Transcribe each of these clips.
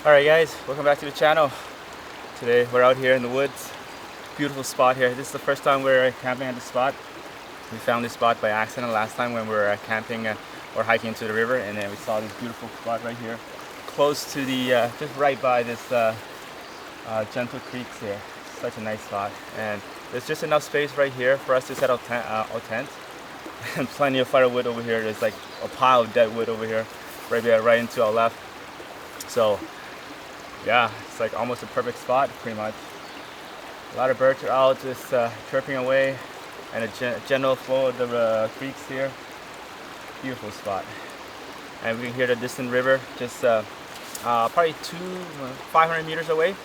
Alright guys, welcome back to the channel. Today we're out here in the woods. Beautiful spot here. This is the first time we're camping at this spot. We found this spot by accident last time when we were camping or hiking to the river, and then we saw this beautiful spot right here, close to the, just right by this gentle creeks here. Such a nice spot, and there's just enough space right here for us to set our tent, and plenty of firewood over here. There's like a pile of dead wood over here, right into our left. So yeah, it's like almost a perfect spot, pretty much. A lot of birds are out just chirping away, and a general flow of the creeks here. Beautiful spot. And we can hear the distant river just probably 500 meters away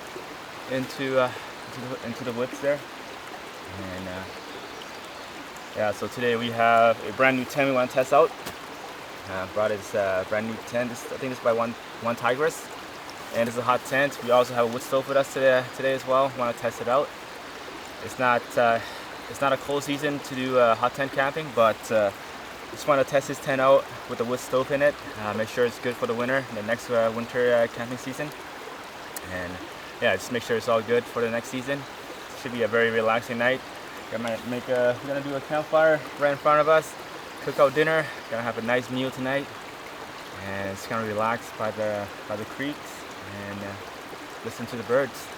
into the woods there. And yeah, so today we have a brand new tent we want to test out. Brought this brand new tent. I think it's by OneTigris. And it's a hot tent. We also have a wood stove with us today as well. Want to test it out. It's not a cold season to do hot tent camping, but just want to test this tent out with the wood stove in it. Make sure it's good for the winter, the next winter camping season. And yeah, just make sure it's all good for the next season. It should be a very relaxing night. We're gonna do a campfire right in front of us. Cook out dinner. Gonna have a nice meal tonight, and it's gonna relax by the creeks and listen to the birds.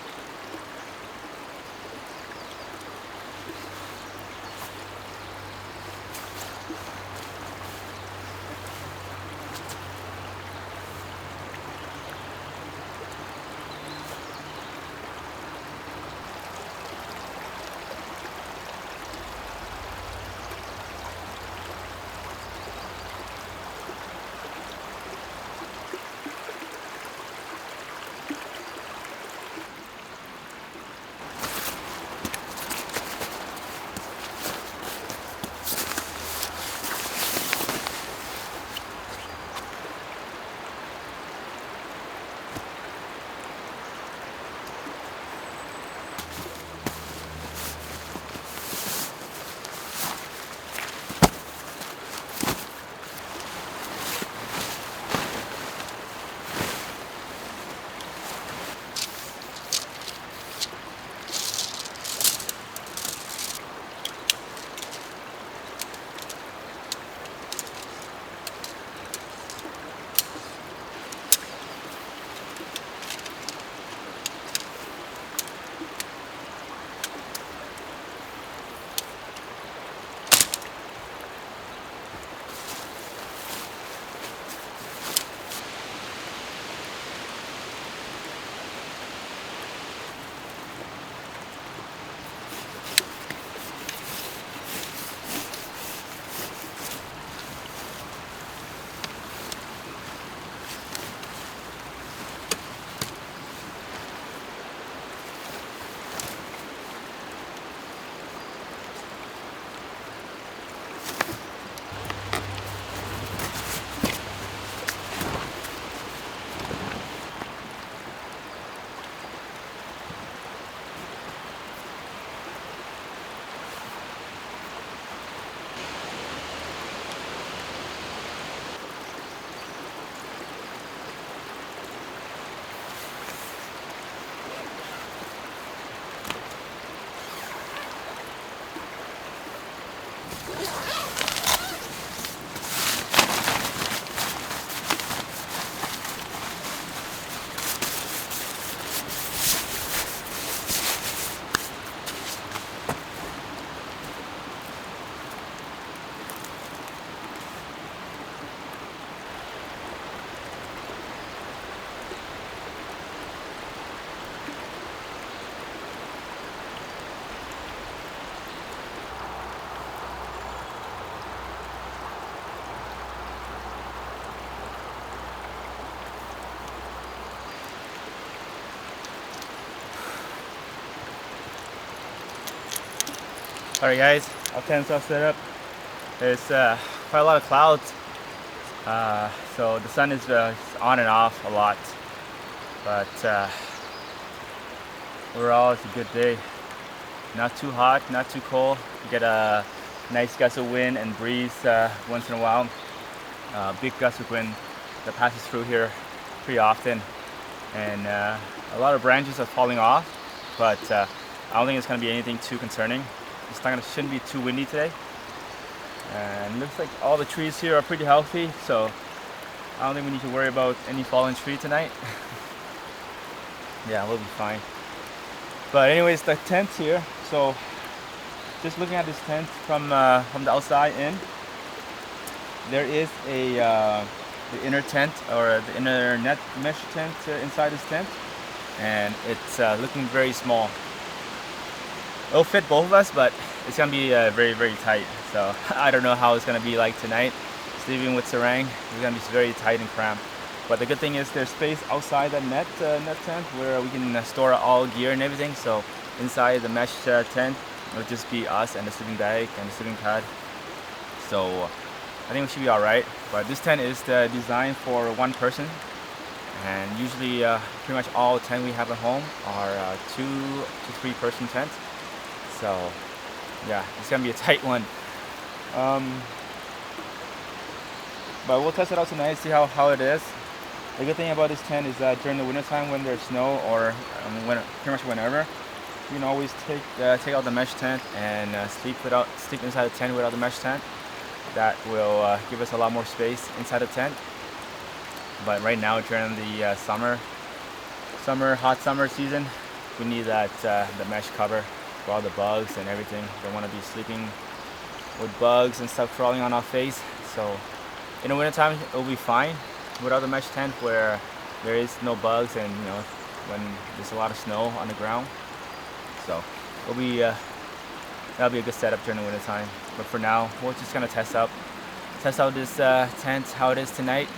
Alright guys, our tent's all set up. There's quite a lot of clouds, so the sun is on and off a lot, but overall it's a good day. Not too hot, not too cold. You get a nice gust of wind and breeze once in a while. Big gust of wind that passes through here pretty often. and a lot of branches are falling off, but I don't think it's going to be anything too concerning. Shouldn't be too windy today, and it looks like all the trees here are pretty healthy, so I don't think we need to worry about any fallen tree tonight. Yeah, we'll be fine. But anyways, the tent here, so just looking at this tent from the outside in, there is the inner tent, or the inner net mesh tent inside this tent, and it's looking very small. It'll fit both of us, but it's gonna be very, very tight. So I don't know how it's gonna be like tonight. Sleeping with Sarang, it's gonna be very tight and cramped. But the good thing is there's space outside that net tent where we can store all gear and everything. So inside the mesh tent, it'll just be us and the sleeping bag and the sleeping pad. So I think we should be all right. But this tent is designed for one person, and usually pretty much all tent we have at home are 2 to 3 person tents. So yeah, it's gonna be a tight one. But we'll test it out tonight, see how it is. The good thing about this tent is that during the winter time when there's snow, or pretty much whenever, you can always take out the mesh tent and sleep inside the tent without the mesh tent. That will give us a lot more space inside the tent. But right now during the hot summer season, we need the mesh cover for all the bugs and everything. Don't want to be sleeping with bugs and stuff crawling on our face. So in the winter time it'll be fine without the mesh tent, where there is no bugs and when there's a lot of snow on the ground. So it'll be that'll be a good setup during the winter time. But for now, we're just gonna test out this tent, how it is tonight.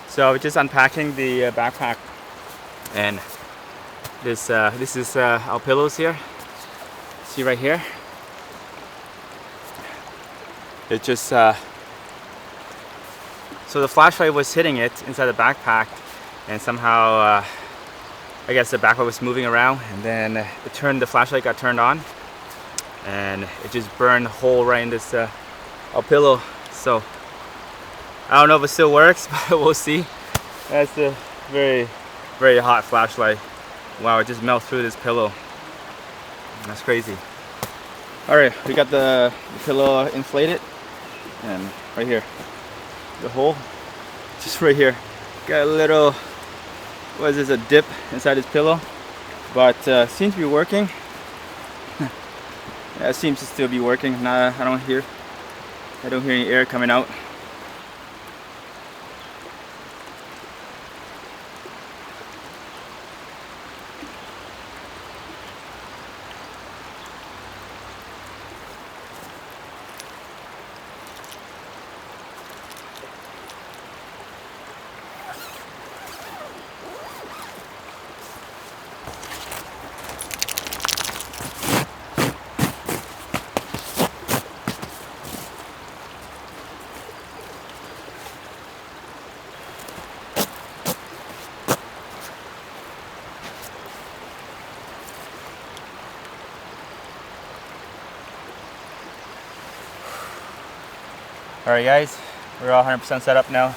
So we're just unpacking the backpack, and this is our pillows here. See right here? It just so the flashlight was hitting it inside the backpack, and somehow I guess the backpack was moving around, and then the flashlight got turned on, and it just burned a hole right in this our pillow. So I don't know if it still works, but we'll see. That's a very, very hot flashlight. Wow, it just melted through this pillow. That's crazy. All right, we got the pillow inflated, and right here, the hole, just right here. Got a little, what is this, a dip inside this pillow, but seems to be working. Yeah, it seems to still be working. Nah, I don't hear any air coming out. Alright guys, we're all 100% set up now.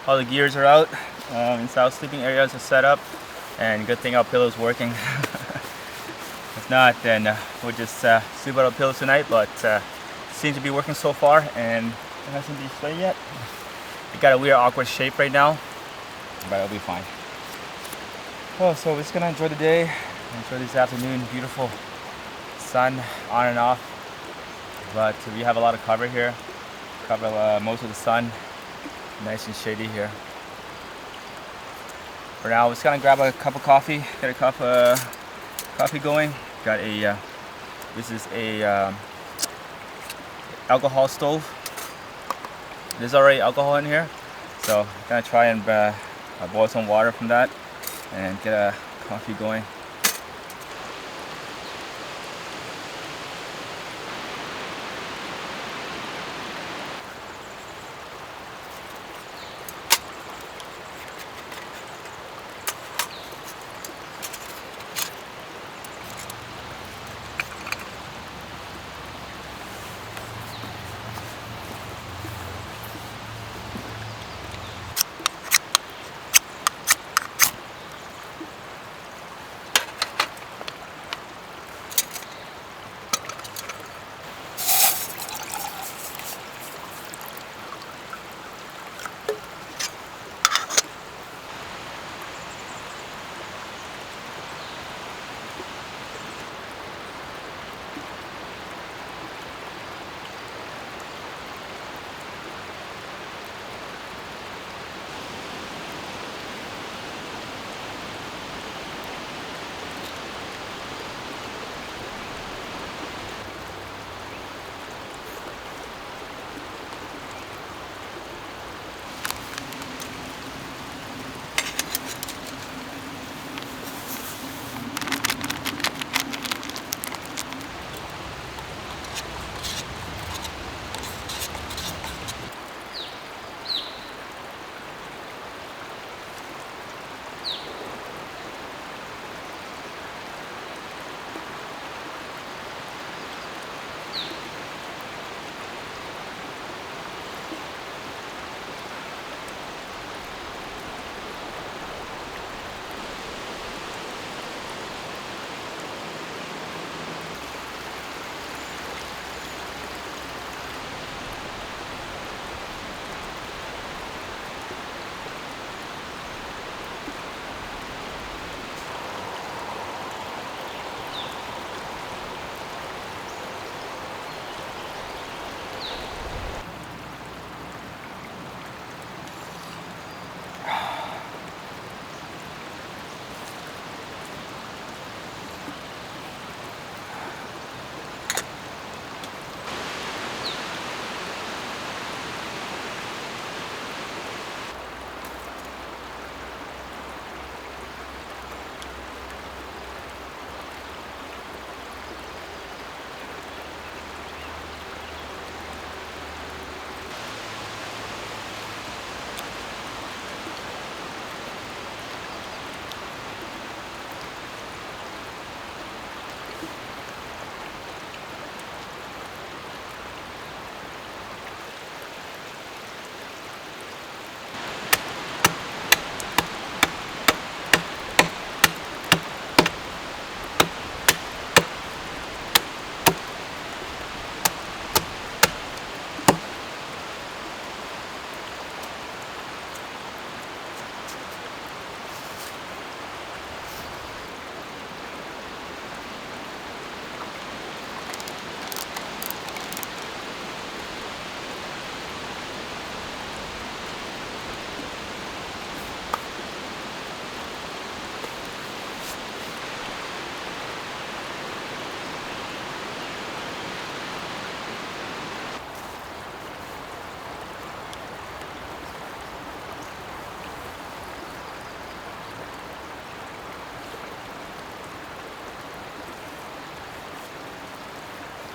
All the gears are out, inside our sleeping areas are set up, and good thing our pillow's working. If not, then we'll just sleep out our pillows tonight, but seems to be working so far, and it hasn't been displayed yet. It got a weird awkward shape right now, but it'll be fine. Oh, so we're just gonna enjoy the day, enjoy this afternoon, beautiful sun on and off, but we have a lot of cover here. cover most of the sun. Nice and shady here. For now, we're just gonna grab a cup of coffee, get a cup of coffee going. Got a this is a alcohol stove. There's already alcohol in here, so I'm gonna try and boil some water from that and get a coffee going.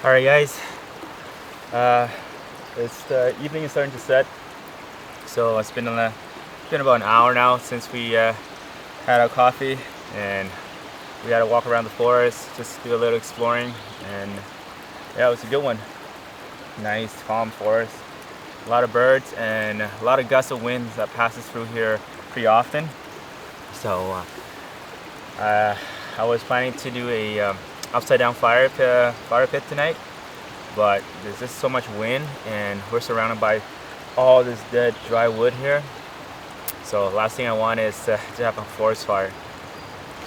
All right, guys. It's the evening is starting to set, so it's been about an hour now since we had our coffee, and we had to walk around the forest, just do a little exploring, and yeah, it was a good one. Nice, calm forest, a lot of birds, and a lot of gusts of winds that passes through here pretty often. So I was planning to do a upside down fire pit tonight, but there's just so much wind and we're surrounded by all this dead dry wood here, so last thing I want is to have a forest fire.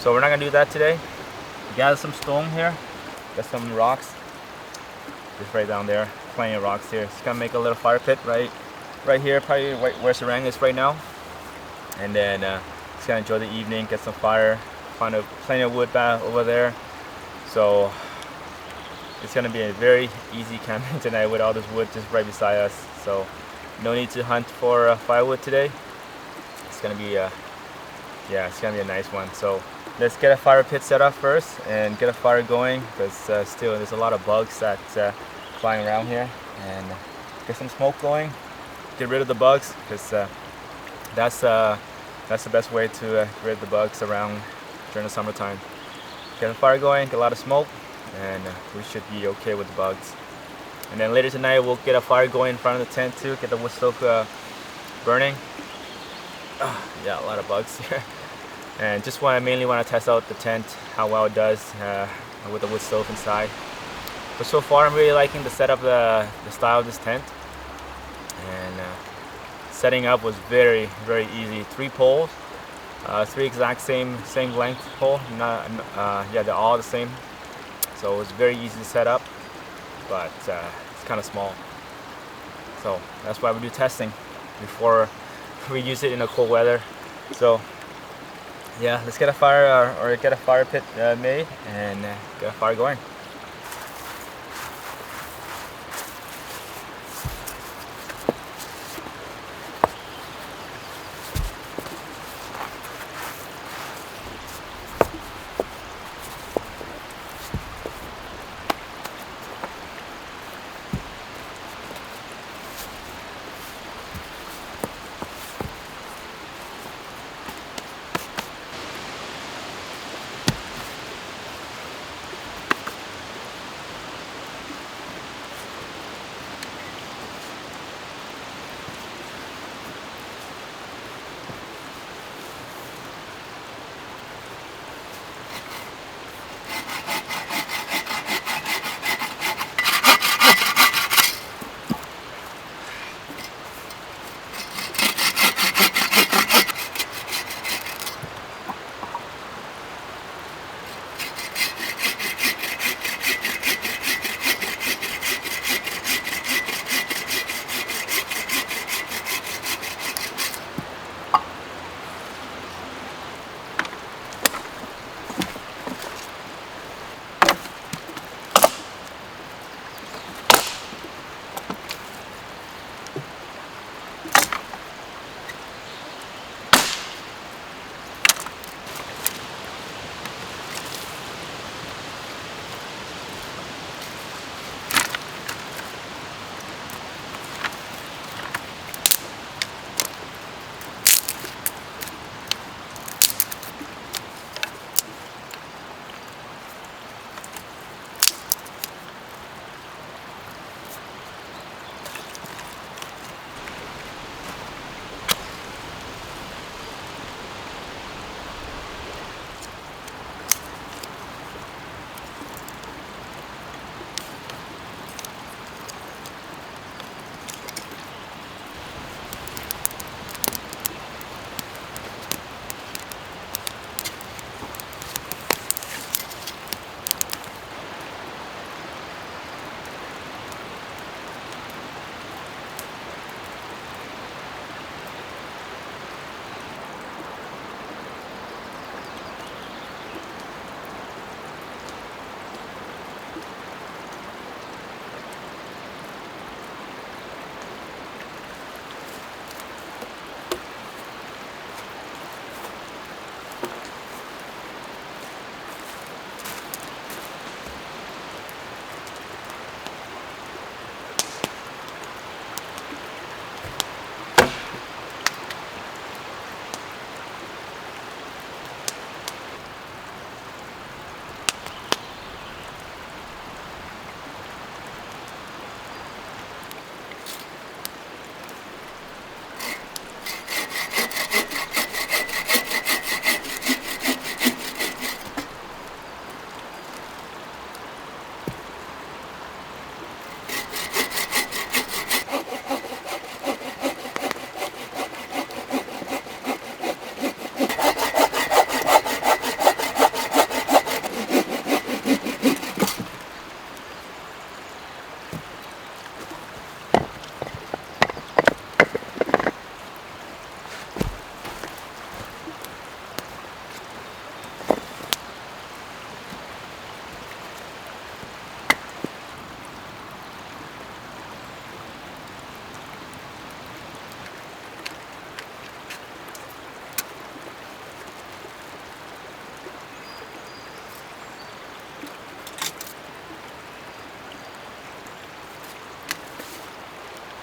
So we're not gonna do that today. We got some stone here, got some rocks just right down there, plenty of rocks here. Just gonna make a little fire pit right here, probably right where Sarang is right now. And then just gonna enjoy the evening, get some fire, find plenty of wood back over there. So it's gonna be a very easy camping tonight with all this wood just right beside us. So no need to hunt for firewood today. It's gonna be it's gonna be a nice one. So let's get a fire pit set up first and get a fire going, because still there's a lot of bugs that flying around here, and get some smoke going, get rid of the bugs, because that's the best way to get rid of the bugs around during the summertime. Get a fire going, get a lot of smoke, and we should be okay with the bugs. And then later tonight we'll get a fire going in front of the tent too, get the wood stove burning. Yeah, a lot of bugs here. And just mainly want to test out the tent, how well it does with the wood stove inside. But so far I'm really liking the setup, the style of this tent. And setting up was very, very easy. 3 poles, 3 exact same length pole. Yeah, they're all the same. So it was very easy to set up, but it's kind of small. So that's why we do testing before we use it in the cold weather. So yeah, let's get a fire or get a fire pit made and get a fire going.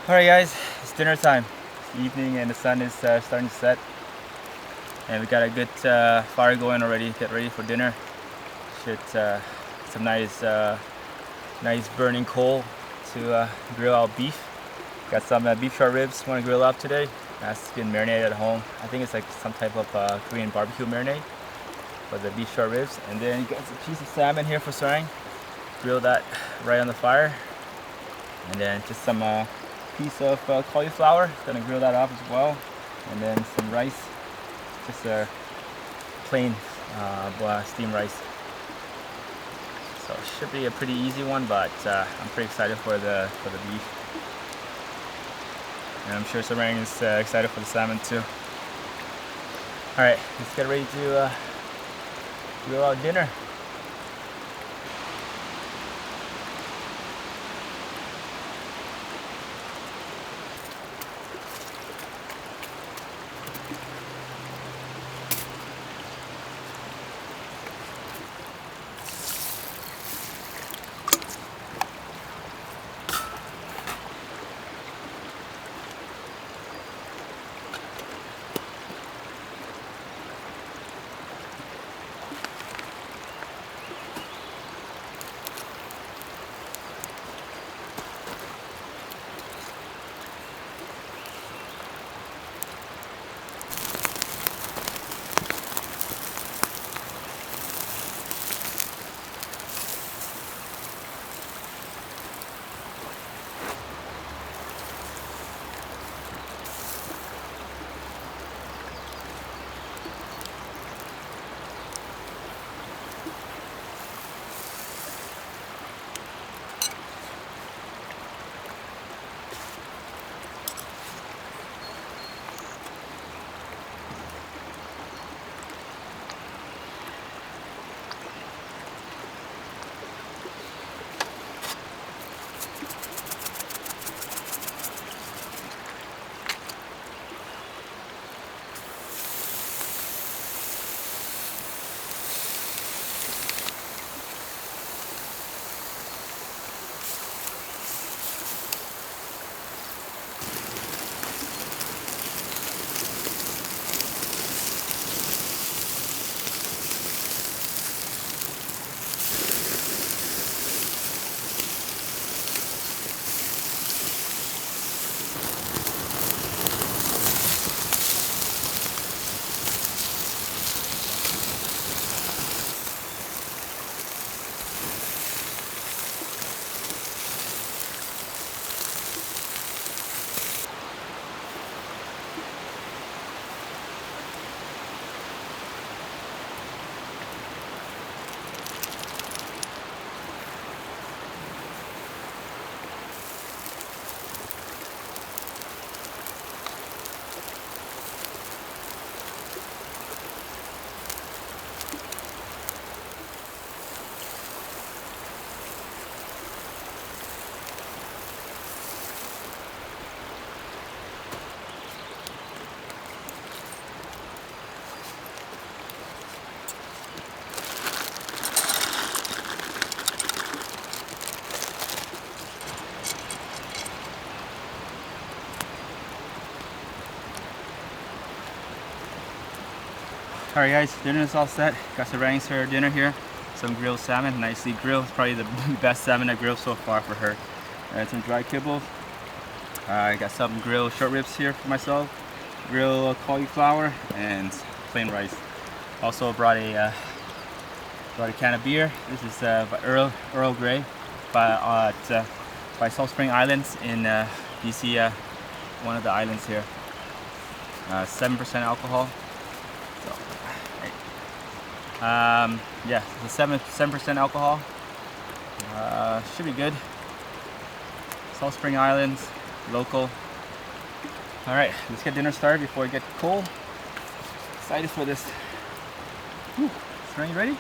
Alright guys, it's dinner time. It's evening and the sun is starting to set. And we got a good fire going already. Get ready for dinner. Some nice burning coal to grill out beef. Got some beef short ribs want to grill up today. That's been marinated at home. I think it's like some type of Korean barbecue marinade for the beef short ribs. And then you got a piece of salmon here for Sarang. Grill that right on the fire. And then just some piece of cauliflower. Gonna grill that up as well. And then some rice. Just a plain steamed rice. So it should be a pretty easy one, but I'm pretty excited for the beef. And I'm sure Sarang is excited for the salmon too. Alright, let's get ready to grill out dinner. Alright guys, dinner is all set. Got Sarang's for dinner here. Some grilled salmon, nicely grilled. Probably the best salmon I grilled so far for her. And some dry kibble. I got some grilled short ribs here for myself. Grilled cauliflower and plain rice. Also brought a can of beer. This is by Earl Grey by Salt Spring Islands in BC, one of the islands here. 7% alcohol. So, yeah, it's 7% alcohol. Should be good. Salt Spring Islands, local. All right, let's get dinner started before it gets cold. Excited for this. Whew. Are you ready?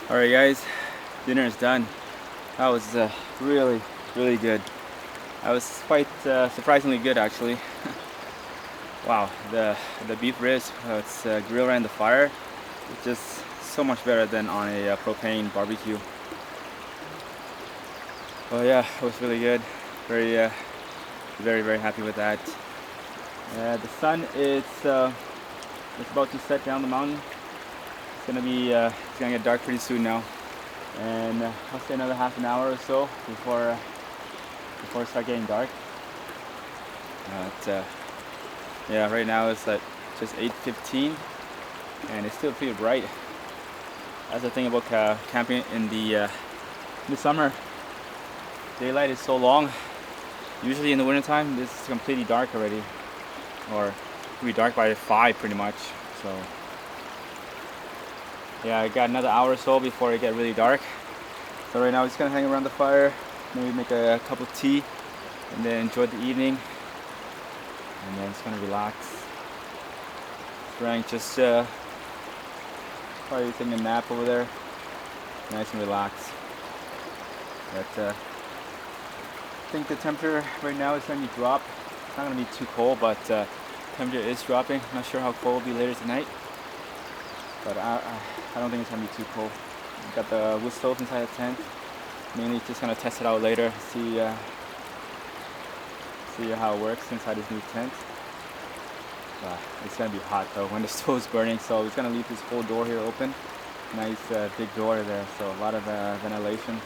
Alright guys, dinner is done. That was really good. That was quite surprisingly good actually. Wow, the beef ribs, it's grilled around the fire. It's just so much better than on a propane barbecue. Oh yeah, it was really good. Very very happy with that. The sun is it's about to set down the mountain. It's gonna get dark pretty soon now, and I'll say another half an hour or so before it starts getting dark. Yeah, right now it's at just 8:15, and it's still pretty bright. That's the thing about camping in the summer. Daylight is so long. Usually in the wintertime, this is completely dark already, or it'll be dark by 5 pretty much. So yeah, I got another hour or so before it get really dark. So right now I'm just gonna hang around the fire, maybe make a cup of tea, and then enjoy the evening. And then just gonna relax. Frank just probably taking a nap over there, nice and relaxed. But I think the temperature right now is going to drop. It's not going to be too cold, but temperature is dropping. I'm not sure how cold it'll be later tonight, but I don't think it's going to be too cold. We've got the wood stove inside the tent. Mainly just going to test it out later, see how it works inside this new tent. It's going to be hot though when the stove's burning, so we're going to leave this whole door here open. Nice big door there, so a lot of ventilation.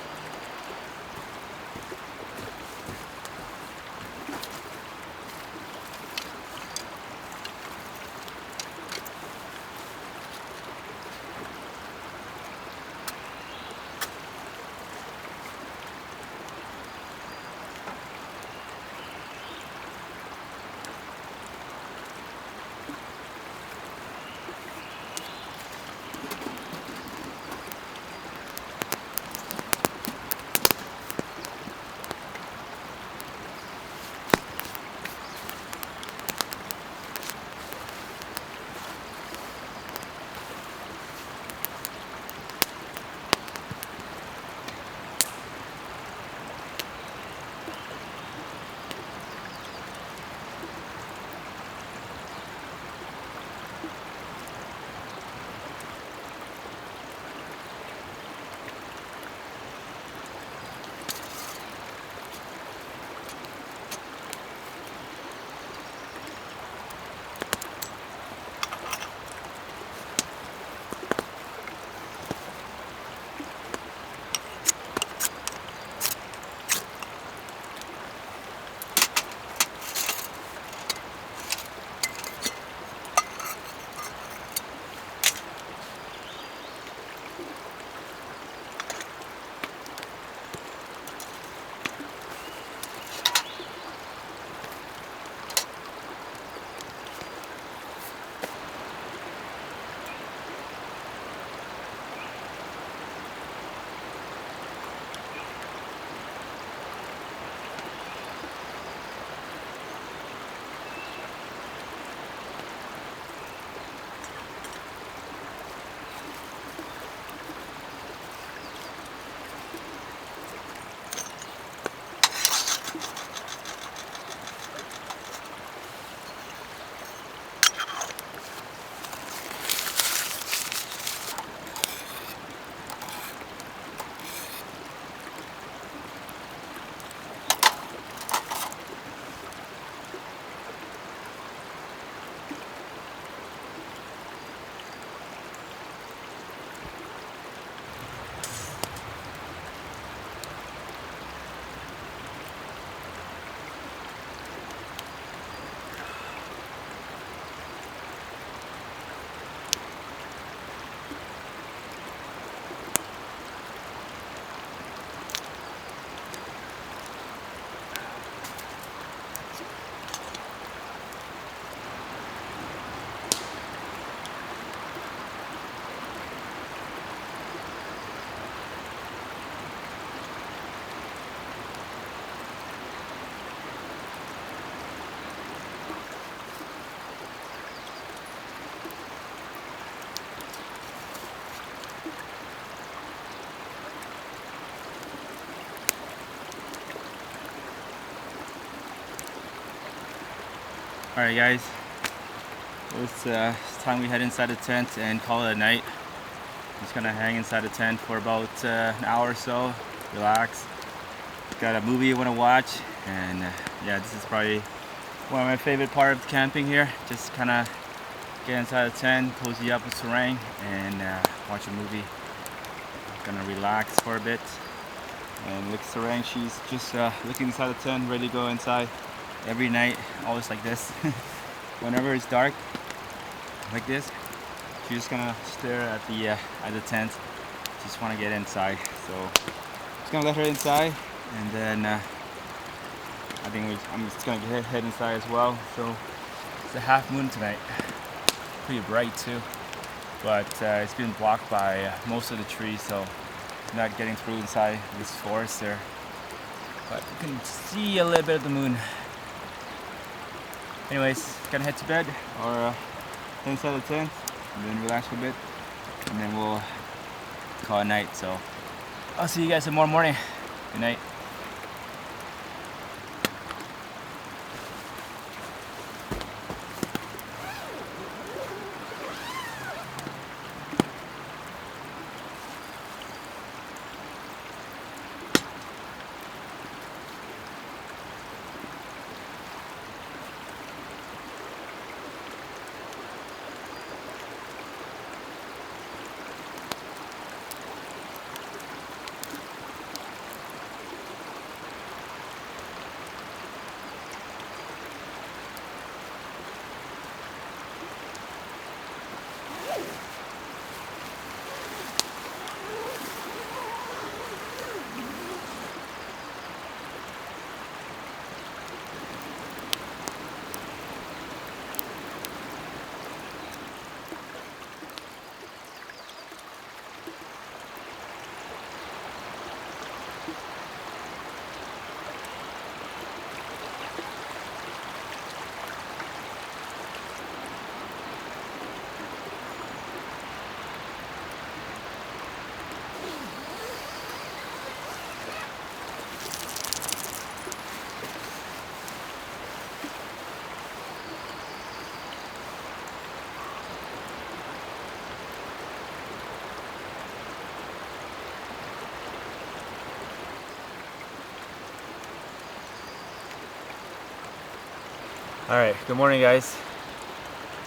Alright guys, it's time we head inside the tent and call it a night. Just gonna hang inside the tent for about an hour or so, relax. Got a movie you want to watch, and yeah, this is probably one of my favorite part of camping here. Just kind of get inside the tent, cozy up with Sarang, and watch a movie. Gonna relax for a bit. And look, Sarang, she's just looking inside the tent, ready to go inside every night, always like this. Whenever it's dark like this, she's just gonna stare at the tent. Just want to get inside, so just gonna let her inside, and then I think I'm just gonna head inside as well. So it's a half moon tonight, pretty bright too, but it's been blocked by most of the trees, so not getting through inside this forest there. But you can see a little bit of the moon. Anyways, gonna head to bed or head inside the tent and then relax for a bit, and then we'll call it night. So I'll see you guys tomorrow morning. Good night. Alright, good morning guys.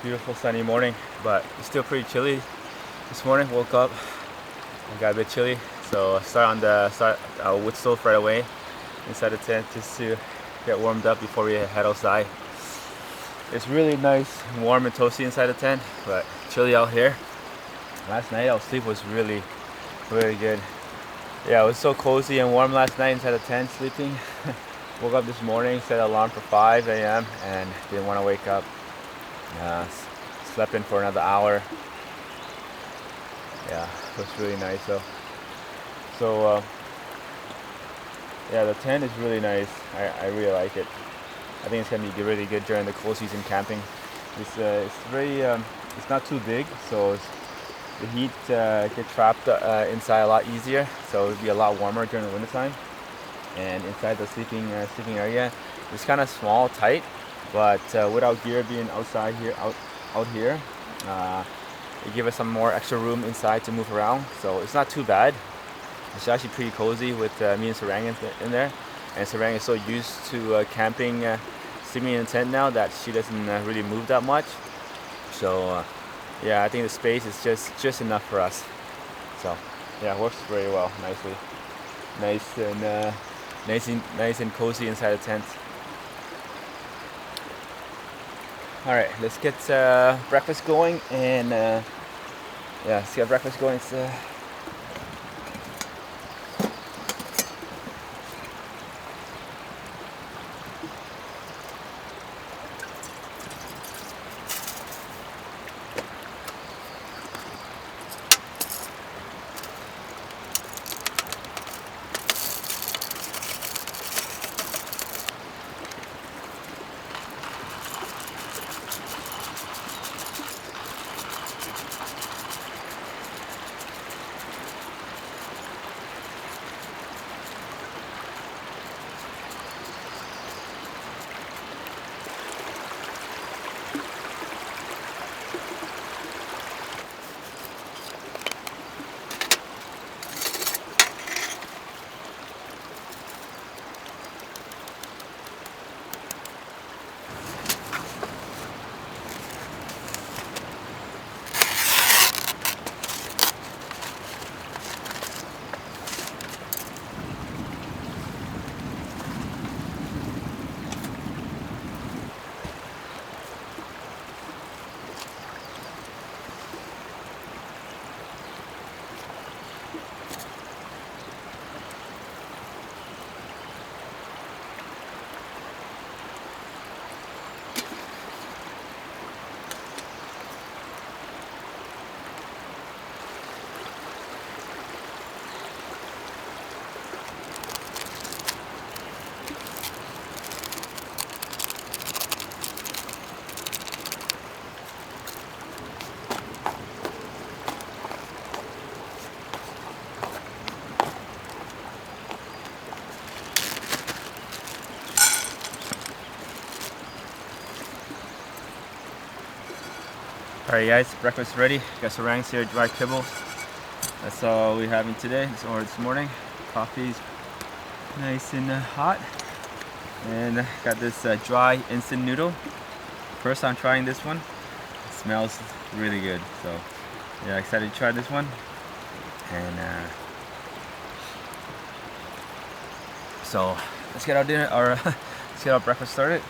Beautiful sunny morning, but it's still pretty chilly. This morning woke up and got a bit chilly, so I start on the wood stove right away inside the tent just to get warmed up before we head outside. It's really nice, warm and toasty inside the tent, but chilly out here. Last night our sleep was really good. Yeah, it was so cozy and warm last night inside the tent sleeping. Woke up this morning, set an alarm for 5 a.m. and didn't want to wake up. Slept in for another hour. Yeah, it was really nice. So yeah, the tent is really nice. I really like it. I think it's gonna be really good during the cold season camping. It's very it's not too big, so the heat gets trapped inside a lot easier. So it'll be a lot warmer during the wintertime. And inside the sleeping area, it's kind of small, tight, but without gear being outside here, out here, it gives us some more extra room inside to move around. So it's not too bad. It's actually pretty cozy with me and Sarang in there. And Sarang is so used to camping, sleeping in a tent now that she doesn't really move that much. So yeah, I think the space is just enough for us. So yeah, it works very well, nicely, nice and cozy inside the tent. All right, let's get breakfast going, and yeah, let's get breakfast going. It's Alright guys, breakfast ready. Got sarangs here, dry kibbles. That's all we're having today, or this morning. Coffee's nice and hot. And got this dry instant noodle. First time trying this one. It smells really good. So yeah, excited to try this one. And so let's get our dinner, or let's get our breakfast started.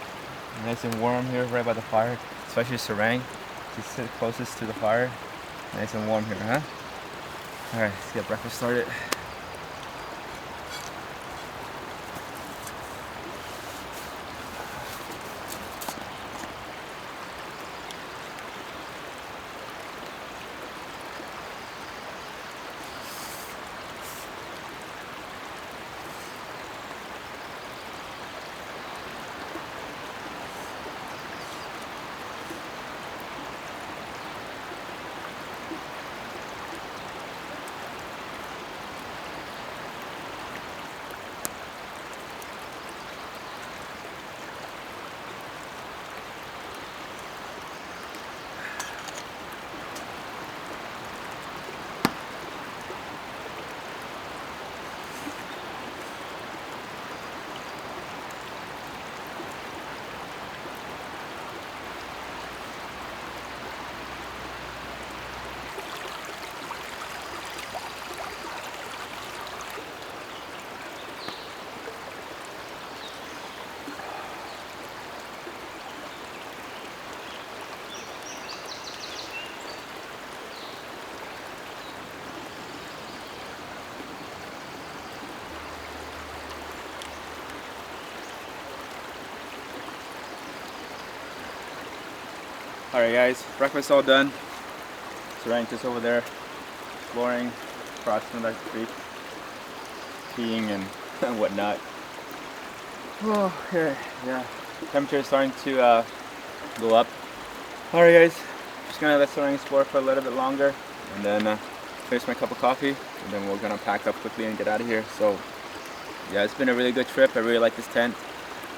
Nice and warm here, right by the fire. Especially sarang. Just sit closest to the fire. Nice and warm here, huh? Alright, let's get breakfast started. Alright guys, breakfast all done. Sarang just over there, exploring, crossing that creek, peeing and whatnot. Okay, yeah, temperature is starting to go up. Alright guys, just gonna let Sarang explore for a little bit longer, and then finish my cup of coffee, and then we're gonna pack up quickly and get out of here. So yeah, it's been a really good trip. I really like this tent.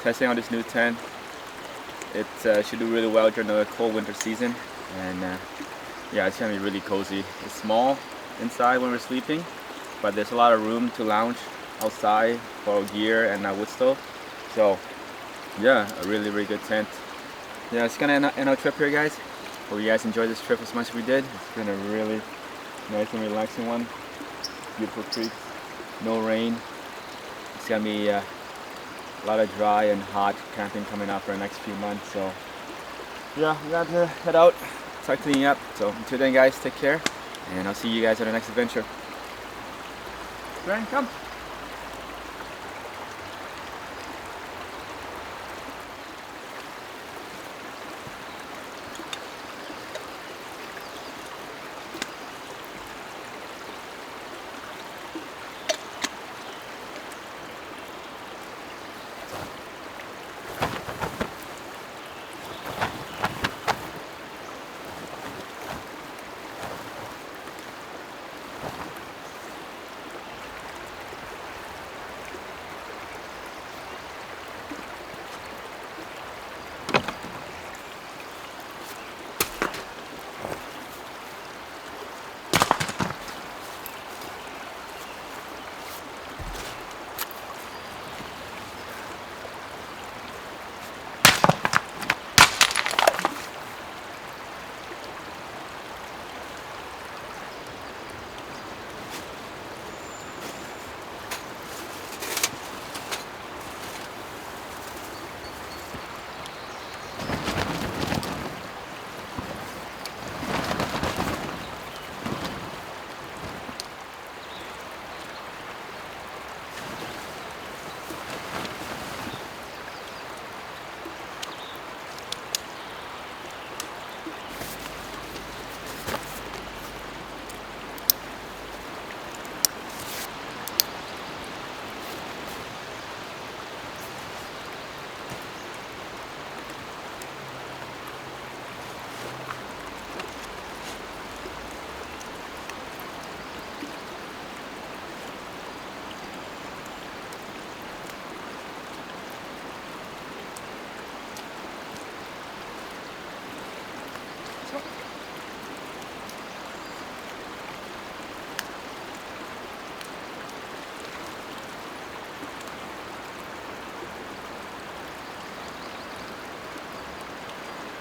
Testing out this new tent. It should do really well during the cold winter season, and yeah, it's gonna be really cozy. It's small inside when we're sleeping, but there's a lot of room to lounge outside for gear and wood stove. So yeah, a really good tent. Yeah, it's gonna end our trip here, guys. Hope you guys enjoyed this trip as much as we did. It's been a really nice and relaxing one. Beautiful creek, no rain. It's gonna be a lot of dry and hot camping coming up for the next few months. So yeah, we got to head out, start cleaning up. So until then guys, take care, and I'll see you guys on the next adventure. Ryan, come.